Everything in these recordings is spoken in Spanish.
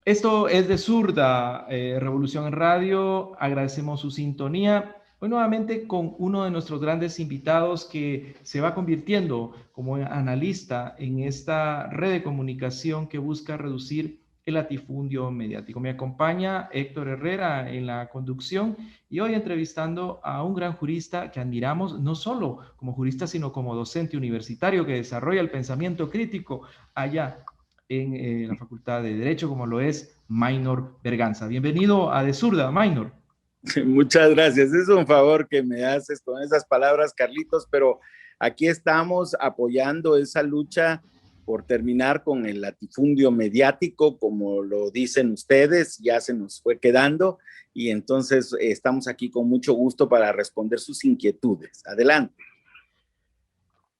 Esto es de Zurda, Revolución en Radio. Agradecemos su sintonía. Hoy nuevamente con uno de nuestros grandes invitados que se va convirtiendo como analista en esta red de comunicación que busca reducir el latifundio mediático. Me acompaña Héctor Herrera en la conducción y hoy entrevistando a un gran jurista que admiramos, no solo como jurista, sino como docente universitario que desarrolla el pensamiento crítico allá en la Facultad de Derecho, como lo es Maynor Berganza. Bienvenido a De Zurda, Maynor. Muchas gracias. Es un favor que me haces con esas palabras, Carlitos, pero aquí estamos apoyando esa lucha por terminar con el latifundio mediático, como lo dicen ustedes, ya se nos fue quedando, y entonces estamos aquí con mucho gusto para responder sus inquietudes. Adelante.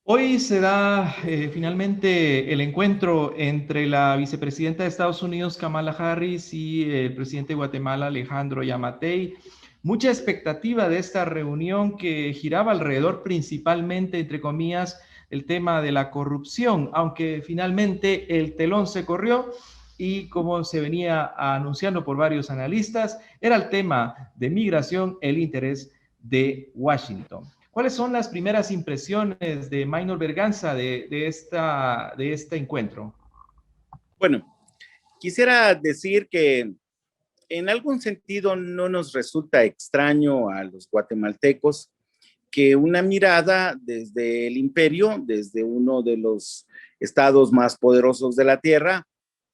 Hoy se da finalmente el encuentro entre la vicepresidenta de Estados Unidos, Kamala Harris, y el presidente de Guatemala, Alejandro Yamatei. Mucha expectativa de esta reunión que giraba alrededor principalmente, entre comillas, el tema de la corrupción, aunque finalmente el telón se corrió y como se venía anunciando por varios analistas, era el tema de migración el interés de Washington. ¿Cuáles son las primeras impresiones de Maynor Berganza de este encuentro? Bueno, quisiera decir que en algún sentido no nos resulta extraño a los guatemaltecos que una mirada desde el imperio, desde uno de los estados más poderosos de la tierra,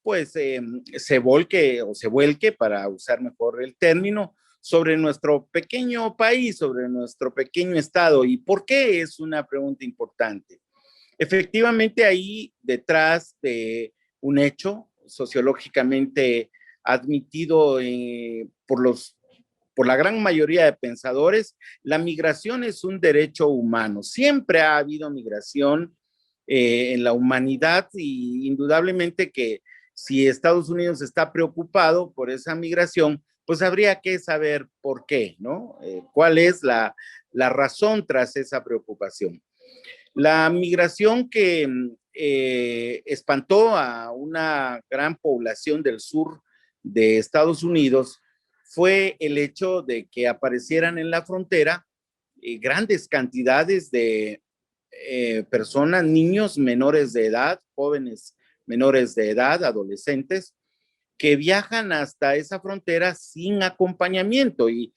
pues se volque o se vuelque, para usar mejor el término, sobre nuestro pequeño país, sobre nuestro pequeño estado. ¿Y por qué? Es una pregunta importante. Efectivamente, ahí detrás de un hecho sociológicamente admitido por la gran mayoría de pensadores, la migración es un derecho humano. Siempre ha habido migración en la humanidad y indudablemente que si Estados Unidos está preocupado por esa migración, pues habría que saber por qué, ¿no? ¿Cuál es la razón tras esa preocupación? La migración que espantó a una gran población del sur de Estados Unidos fue el hecho de que aparecieran en la frontera grandes cantidades de personas, niños menores de edad, jóvenes menores de edad, adolescentes, que viajan hasta esa frontera sin acompañamiento. Y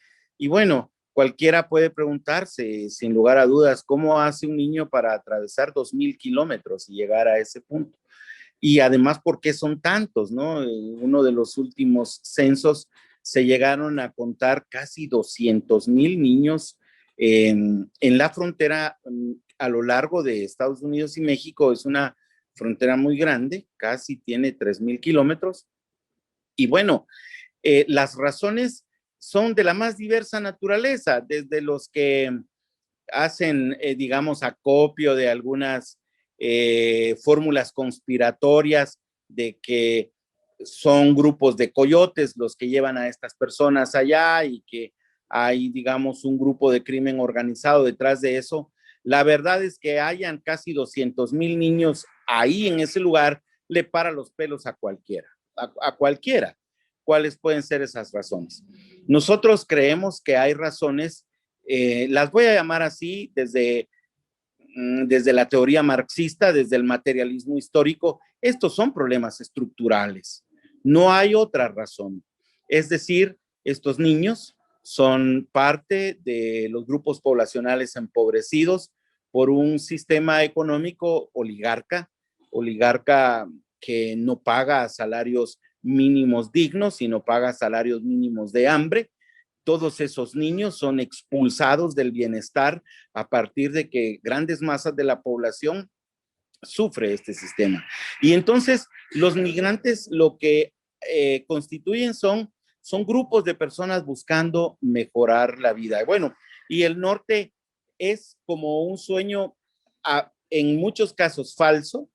bueno, cualquiera puede preguntarse, sin lugar a dudas, ¿cómo hace un niño para atravesar 2000 kilómetros y llegar a ese punto? Y además, ¿por qué son tantos, no? En uno de los últimos censos se llegaron a contar casi 200,000 niños en la frontera a lo largo de Estados Unidos y México. Es una frontera muy grande, casi tiene 3000 kilómetros. Y bueno, las razones son de la más diversa naturaleza, desde los que hacen, digamos, acopio de algunas fórmulas conspiratorias de que son grupos de coyotes los que llevan a estas personas allá y que hay, digamos, un grupo de crimen organizado detrás de eso. La verdad es que hayan casi 200,000 niños ahí en ese lugar, le para los pelos a cualquiera, a cualquiera. ¿Cuáles pueden ser esas razones? Nosotros creemos que hay razones, las voy a llamar así, desde la teoría marxista, desde el materialismo histórico. Estos son problemas estructurales. No hay otra razón. Es decir, estos niños son parte de los grupos poblacionales empobrecidos por un sistema económico oligarca que no paga salarios mínimos dignos, sino paga salarios mínimos de hambre. Todos esos niños son expulsados del bienestar a partir de que grandes masas de la población sufre este sistema. Y entonces los migrantes lo que constituyen son grupos de personas buscando mejorar la vida. Bueno, y el norte es como un sueño en muchos casos falso,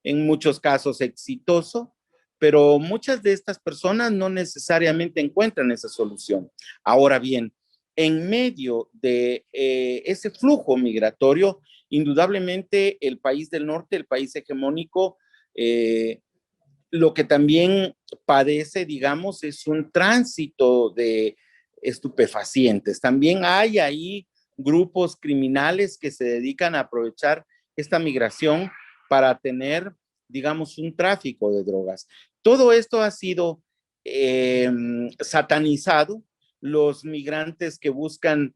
en muchos casos exitoso, pero muchas de estas personas no necesariamente encuentran esa solución. Ahora bien, en medio de ese flujo migratorio, indudablemente el país del norte, el país hegemónico, lo que también padece, digamos, es un tránsito de estupefacientes. También hay ahí grupos criminales que se dedican a aprovechar esta migración para tener, digamos, un tráfico de drogas. Todo esto ha sido satanizado. Los migrantes que buscan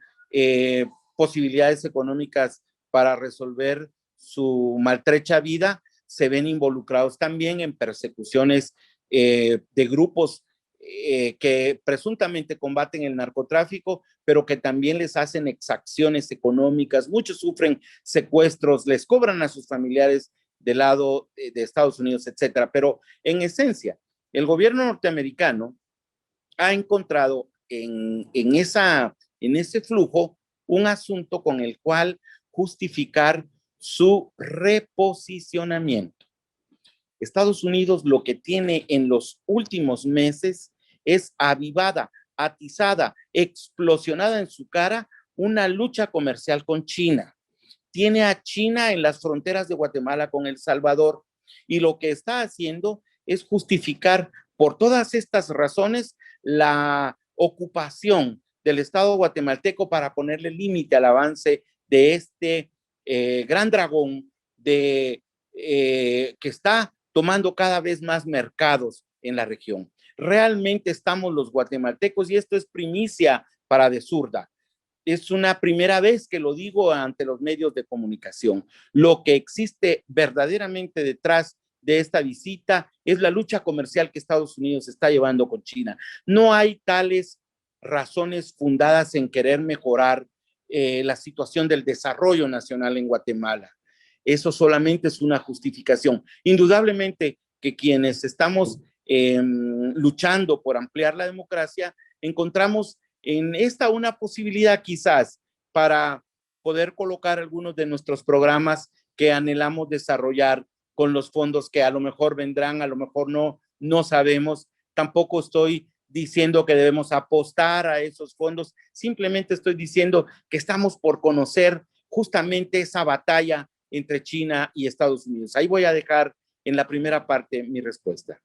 posibilidades económicas para resolver su maltrecha vida se ven involucrados también en persecuciones de grupos que presuntamente combaten el narcotráfico, pero que también les hacen exacciones económicas. Muchos sufren secuestros, les cobran a sus familiares del lado de Estados Unidos, etcétera. Pero en esencia, el gobierno norteamericano ha encontrado en ese flujo un asunto con el cual justificar su reposicionamiento. Estados Unidos lo que tiene en los últimos meses es avivada, atizada, explosionada en su cara una lucha comercial con China. Tiene a China en las fronteras de Guatemala con El Salvador y lo que está haciendo es justificar por todas estas razones la ocupación del Estado guatemalteco para ponerle límite al avance de este gran dragón que está tomando cada vez más mercados en la región. Realmente estamos los guatemaltecos, y esto es primicia para De Zurda. Es una primera vez que lo digo ante los medios de comunicación. Lo que existe verdaderamente detrás de esta visita es la lucha comercial que Estados Unidos está llevando con China. No hay tales razones fundadas en querer mejorar la situación del desarrollo nacional en Guatemala. Eso solamente es una justificación. Indudablemente que quienes estamos luchando por ampliar la democracia, encontramos en esta una posibilidad quizás para poder colocar algunos de nuestros programas que anhelamos desarrollar con los fondos que a lo mejor vendrán, a lo mejor no sabemos. Tampoco estoy diciendo que debemos apostar a esos fondos, simplemente estoy diciendo que estamos por conocer justamente esa batalla entre China y Estados Unidos. Ahí voy a dejar en la primera parte mi respuesta.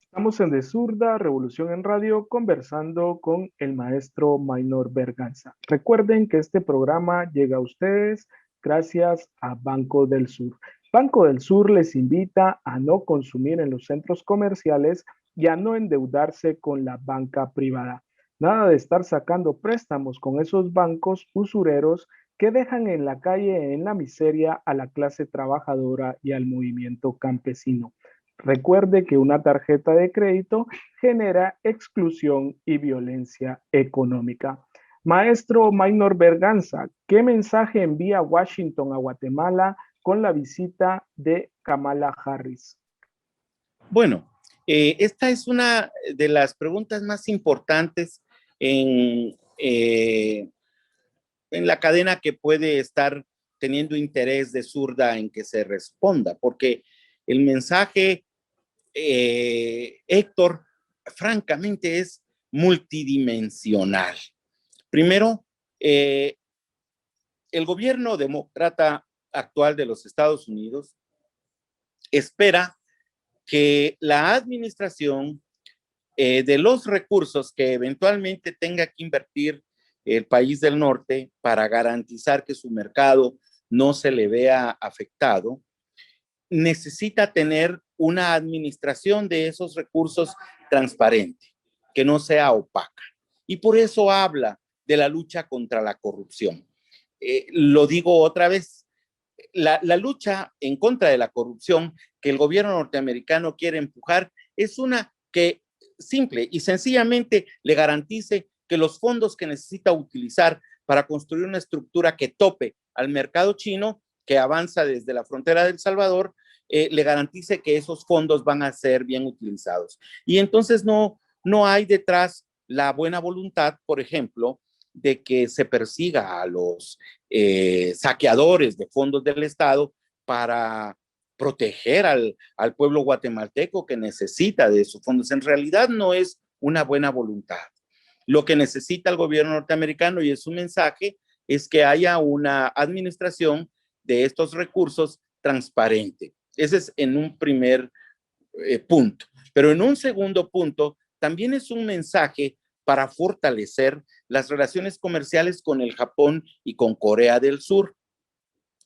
Estamos en De Zurda, Revolución en Radio, conversando con el maestro Maynor Berganza. Recuerden que este programa llega a ustedes gracias a Banco del Sur. Banco del Sur les invita a no consumir en los centros comerciales y a no endeudarse con la banca privada. Nada de estar sacando préstamos con esos bancos usureros que dejan en la calle, en la miseria, a la clase trabajadora y al movimiento campesino. Recuerde que una tarjeta de crédito genera exclusión y violencia económica. Maestro Maynor Berganza, ¿qué mensaje envía Washington a Guatemala con la visita de Kamala Harris? Bueno, esta es una de las preguntas más importantes en la cadena que puede estar teniendo interés De Zurda en que se responda, porque el mensaje, Héctor, francamente es multidimensional. Primero, el gobierno demócrata actual de los Estados Unidos espera que la administración de los recursos que eventualmente tenga que invertir el país del norte para garantizar que su mercado no se le vea afectado, necesita tener una administración de esos recursos transparente, que no sea opaca. Y por eso habla de la lucha contra la corrupción. Lo digo otra vez, la lucha en contra de la corrupción que el gobierno norteamericano quiere empujar es una que simple y sencillamente le garantice que los fondos que necesita utilizar para construir una estructura que tope al mercado chino, que avanza desde la frontera de El Salvador, le garantice que esos fondos van a ser bien utilizados. Y entonces no hay detrás la buena voluntad, por ejemplo, de que se persiga a los saqueadores de fondos del Estado para proteger al pueblo guatemalteco que necesita de esos fondos. En realidad no es una buena voluntad. Lo que necesita el gobierno norteamericano, y es un mensaje, es que haya una administración de estos recursos transparente. Ese es en un primer punto. Pero en un segundo punto, también es un mensaje para fortalecer las relaciones comerciales con el Japón y con Corea del Sur.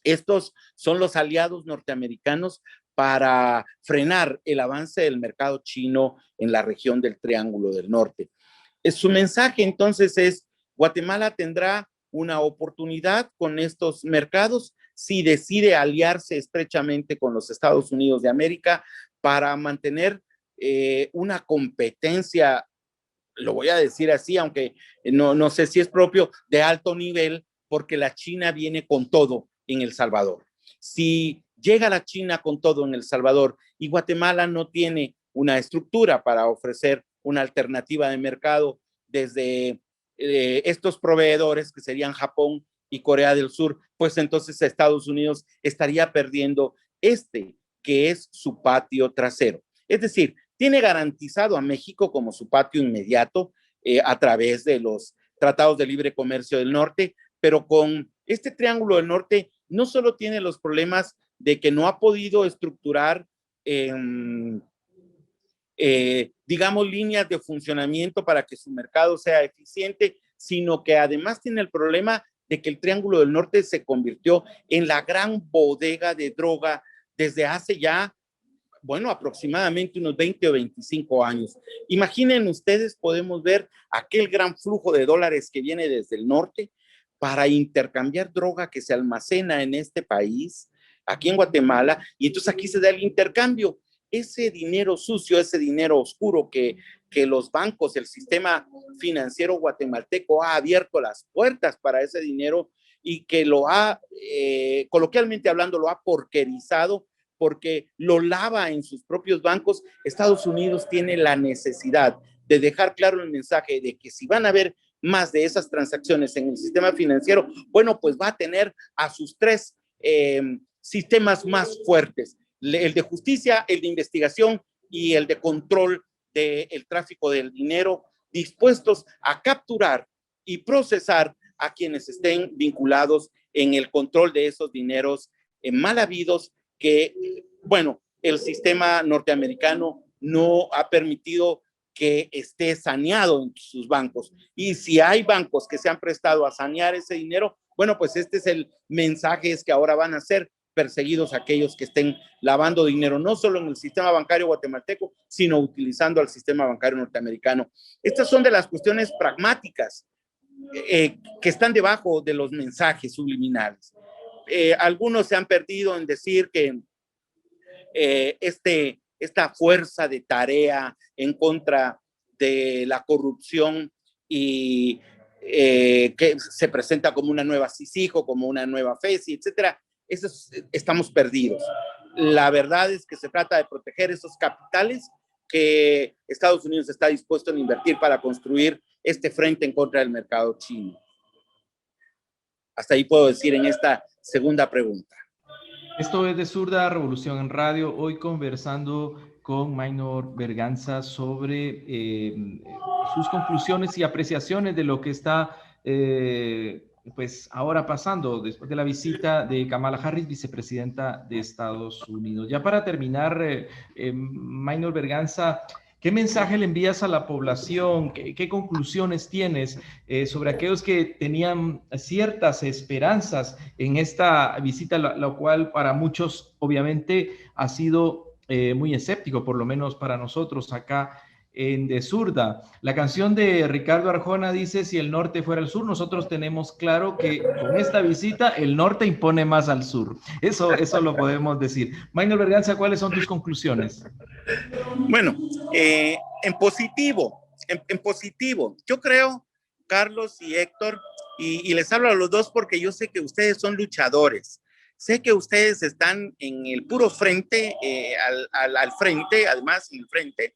Estos son los aliados norteamericanos para frenar el avance del mercado chino en la región del Triángulo del Norte. Su mensaje entonces es: Guatemala tendrá una oportunidad con estos mercados si decide aliarse estrechamente con los Estados Unidos de América para mantener una competencia, lo voy a decir así, aunque no sé si es propio, de alto nivel, porque la China viene con todo en El Salvador. Si llega la China con todo en El Salvador y Guatemala no tiene una estructura para ofrecer una alternativa de mercado desde estos proveedores que serían Japón y Corea del Sur, pues entonces Estados Unidos estaría perdiendo que es su patio trasero. Es decir, tiene garantizado a México como su patio inmediato a través de los tratados de libre comercio del norte, pero con este Triángulo del Norte no solo tiene los problemas de que no ha podido estructurar, digamos, líneas de funcionamiento para que su mercado sea eficiente, sino que además tiene el problema de que el Triángulo del Norte se convirtió en la gran bodega de droga desde hace ya, bueno, aproximadamente unos 20 o 25 años. Imaginen ustedes, podemos ver aquel gran flujo de dólares que viene desde el norte para intercambiar droga que se almacena en este país, aquí en Guatemala, y entonces aquí se da el intercambio. Ese dinero sucio, ese dinero oscuro que los bancos, el sistema financiero guatemalteco ha abierto las puertas para ese dinero y que lo ha, coloquialmente hablando, lo ha porquerizado porque lo lava en sus propios bancos. Estados Unidos tiene la necesidad de dejar claro el mensaje de que si van a haber más de esas transacciones en el sistema financiero, bueno, pues va a tener a sus tres sistemas más fuertes: el de justicia, el de investigación y el de control del tráfico del dinero, dispuestos a capturar y procesar a quienes estén vinculados en el control de esos dineros mal habidos que, bueno, el sistema norteamericano no ha permitido que esté saneado en sus bancos. Y si hay bancos que se han prestado a sanear ese dinero, bueno, pues este es el mensaje, es que ahora van a ser perseguidos aquellos que estén lavando dinero, no solo en el sistema bancario guatemalteco, sino utilizando al sistema bancario norteamericano. Estas son de las cuestiones pragmáticas que están debajo de los mensajes subliminales. Algunos se han perdido en decir que esta fuerza de tarea en contra de la corrupción y que se presenta como una nueva CICIG, como una nueva FESI, etcétera, estamos perdidos. La verdad es que se trata de proteger esos capitales que Estados Unidos está dispuesto a invertir para construir este frente en contra del mercado chino. Hasta ahí puedo decir en esta segunda pregunta. Esto es de Zurda Revolución en Radio, hoy conversando con Maynor Berganza sobre sus conclusiones y apreciaciones de lo que está pues ahora pasando después de la visita de Kamala Harris, vicepresidenta de Estados Unidos. Ya para terminar, Maynor Berganza, ¿qué mensaje le envías a la población? ¿Qué conclusiones tienes sobre aquellos que tenían ciertas esperanzas en esta visita, la cual para muchos obviamente ha sido muy escéptico, por lo menos para nosotros acá en De Zurda? La canción de Ricardo Arjona dice: si el norte fuera el sur. Nosotros tenemos claro que con esta visita el norte impone más al sur. Eso lo podemos decir. Maynor Berganza, ¿cuáles son tus conclusiones? Bueno, en positivo, yo creo, Carlos y Héctor, y les hablo a los dos porque yo sé que ustedes son luchadores, sé que ustedes están en el puro frente, al frente, además en el frente,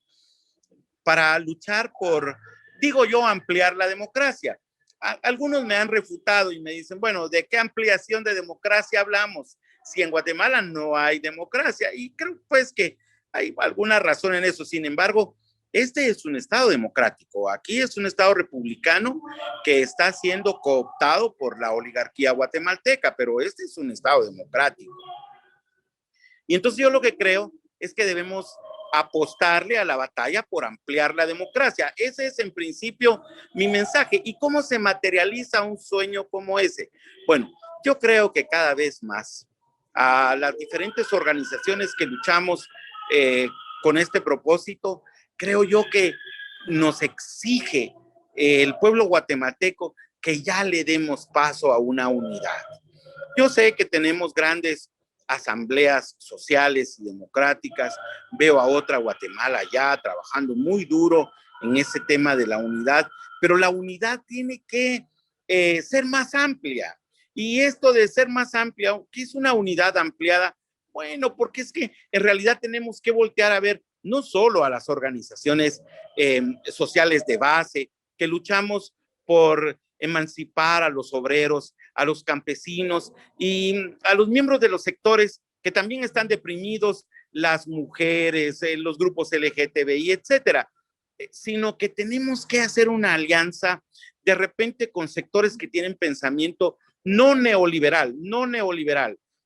para luchar por, digo yo, ampliar la democracia. Algunos me han refutado y me dicen, bueno, ¿de qué ampliación de democracia hablamos? Si en Guatemala no hay democracia. Y creo pues que hay alguna razón en eso. Sin embargo, este es un estado democrático. Aquí es un estado republicano que está siendo cooptado por la oligarquía guatemalteca, pero este es un estado democrático. Y entonces yo lo que creo es que debemos apostarle a la batalla por ampliar la democracia. Ese es en principio mi mensaje. ¿Y cómo se materializa un sueño como ese? Bueno, yo creo que cada vez más a las diferentes organizaciones que luchamos con este propósito, creo yo que nos exige el pueblo guatemalteco que ya le demos paso a una unidad. Yo sé que tenemos grandes asambleas sociales y democráticas, veo a otra Guatemala ya trabajando muy duro en ese tema de la unidad, pero la unidad tiene que ser más amplia. Y esto de ser más amplia, ¿qué es una unidad ampliada? Bueno, porque es que en realidad tenemos que voltear a ver no solo a las organizaciones sociales de base, que luchamos por emancipar a los obreros, a los campesinos y a los miembros de los sectores que también están deprimidos, las mujeres, los grupos LGTBI, etcétera, sino que tenemos que hacer una alianza de repente con sectores que tienen pensamiento no neoliberal,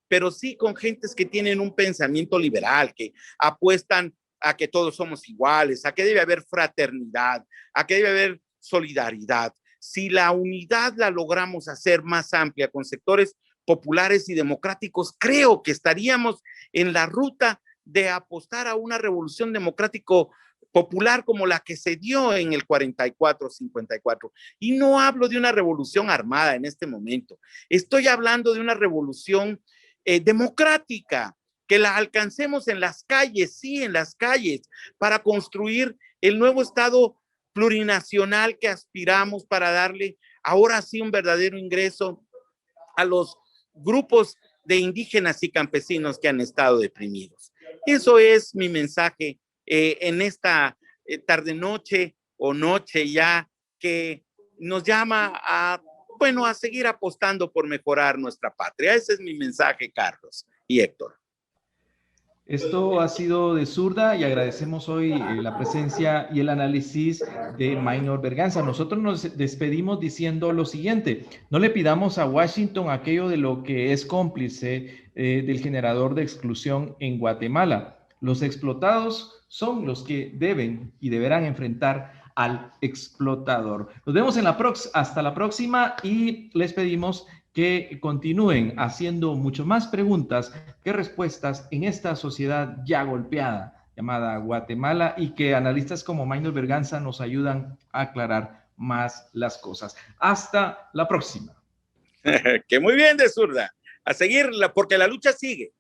pero sí con gentes que tienen un pensamiento liberal, que apuestan a que todos somos iguales, a que debe haber fraternidad, a que debe haber solidaridad. Si la unidad la logramos hacer más amplia con sectores populares y democráticos, creo que estaríamos en la ruta de apostar a una revolución democrático popular como la que se dio en el 44-54. Y no hablo de una revolución armada en este momento, estoy hablando de una revolución democrática, que la alcancemos en las calles, sí, en las calles, para construir el nuevo Estado plurinacional que aspiramos, para darle ahora sí un verdadero ingreso a los grupos de indígenas y campesinos que han estado deprimidos. Eso es mi mensaje en esta tarde-noche o noche ya, que nos llama a, bueno, a seguir apostando por mejorar nuestra patria. Ese es mi mensaje, Carlos y Héctor. Esto ha sido de Zurda y agradecemos hoy la presencia y el análisis de Maynor Berganza. Nosotros nos despedimos diciendo lo siguiente: no le pidamos a Washington aquello de lo que es cómplice del generador de exclusión en Guatemala. Los explotados son los que deben y deberán enfrentar al explotador. Nos vemos hasta la próxima, y les pedimos que continúen haciendo mucho más preguntas que respuestas en esta sociedad ya golpeada llamada Guatemala, y que analistas como Maynor Berganza nos ayudan a aclarar más las cosas. Hasta la próxima. Que muy bien, de Zurda. A seguirla, porque la lucha sigue.